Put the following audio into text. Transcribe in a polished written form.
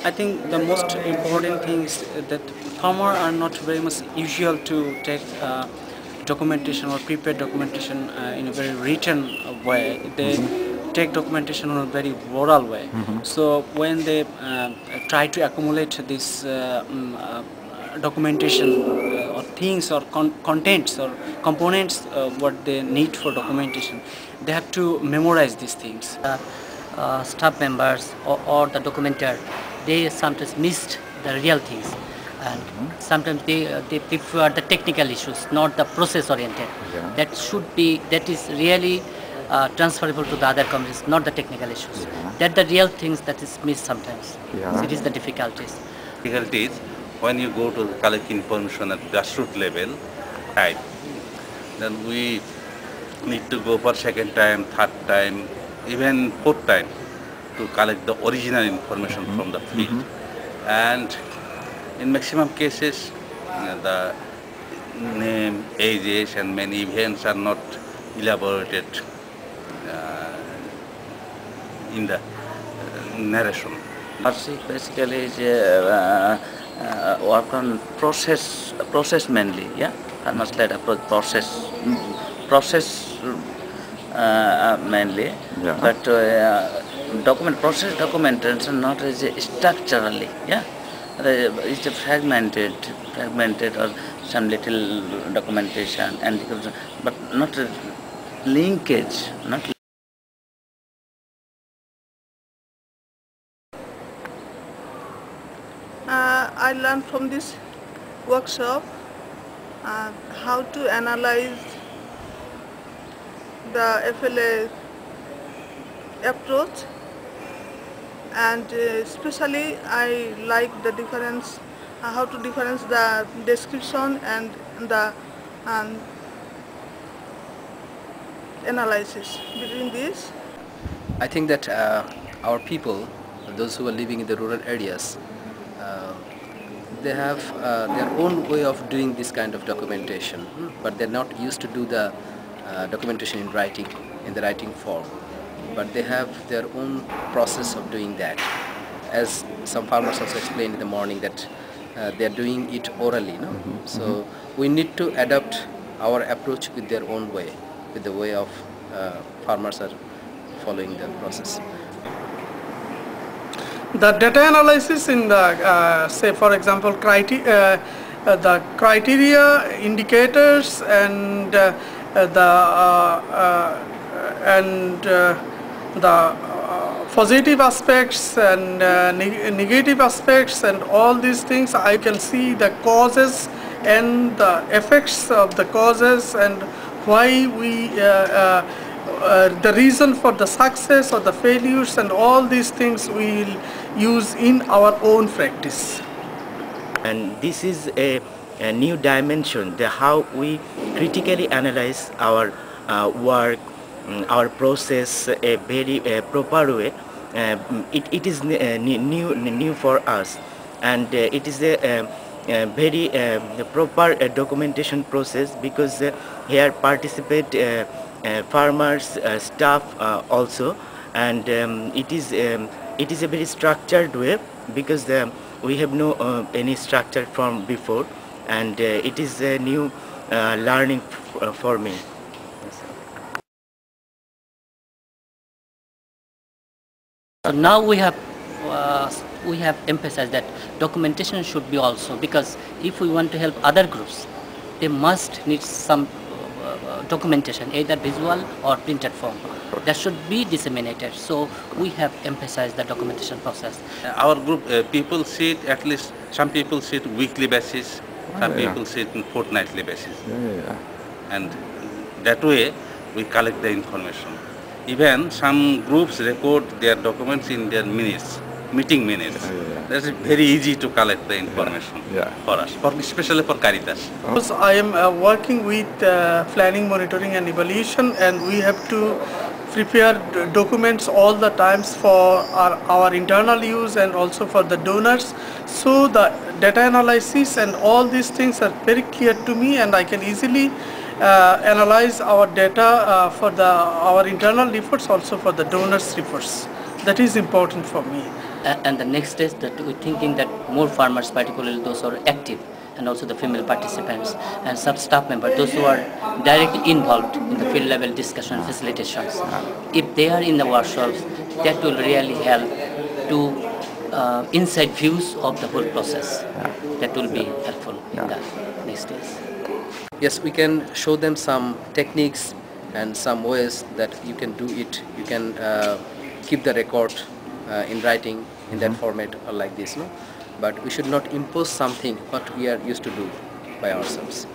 I think the most important thing is that farmers are not very much usual to take documentation or prepare documentation in a very written way. They take documentation in a very oral way. So when they try to accumulate this documentation or things or contents or components what they need for documentation, they have to memorize these things. Staff members or the documenter, they sometimes missed the real things, and sometimes they prefer the technical issues, not the process oriented. Yeah. That is really transferable to the other communities, not the technical issues. Yeah. That the real things that is missed sometimes. Yeah. It is the difficulties. Difficulties when you go to collect information at grassroots level, right? Then we need to go for second time, third time, even fourth time to collect the original information from the field. And in maximum cases, the name, ages, and many events are not elaborated in the narration. Basically is work on process mainly, yeah. Farmers led approach process mainly, Yeah. but process documentation not as structurally, yeah. It's a fragmented or some little documentation and but not a linkage, not. I learned from this workshop how to analyze the FLA approach, and especially I like the difference, how to difference the description and the analysis between these. I think that our people, those who are living in the rural areas, they have their own way of doing this kind of documentation, but they're not used to do the documentation in the writing form. But they have their own process of doing that. As some farmers also explained in the morning that they're doing it orally, no? So we need to adapt our approach with their own way, with the way of farmers are following the process. The data analysis in the say for example the criteria, indicators, and the positive aspects and negative aspects and all these things, I can see the causes and the effects of the causes and why we the reason for the success or the failures, and all these things we will use in our own practice. And this is a new dimension, how we critically analyze our work, our process a very proper way. It is new for us, and it is a very proper documentation process, because here participate farmers, staff also, and it is a very structured way, because we have no any structure from before, and it is a new learning for me. So now we have emphasized that documentation should be also, because if we want to help other groups, they must need some documentation, either visual or printed form. That should be disseminated. So we have emphasized the documentation process. Our group people see it, at least some people see it weekly basis, some people see it in fortnightly basis. And that way we collect the information. Even some groups record their documents in their minutes, meeting minutes. That's very easy to collect the information for us, especially for Caritas. Because I am working with planning, monitoring and evaluation, and we have to prepare documents all the times for our internal use and also for the donors. So the data analysis and all these things are very clear to me, and I can easily analyze our data for our internal reports, also for the donors reports. That is important for me. And the next is that we're thinking that more farmers, particularly those who are active, and also the female participants and some staff members, those who are directly involved in the field level discussion and facilitations. If they are in the workshops, that will really help to inside views of the whole process. That will be helpful in the next days. Yes, we can show them some techniques and some ways that you can do it. You can keep the record in writing in that format or like this, no? But we should not impose something what we are used to do by ourselves.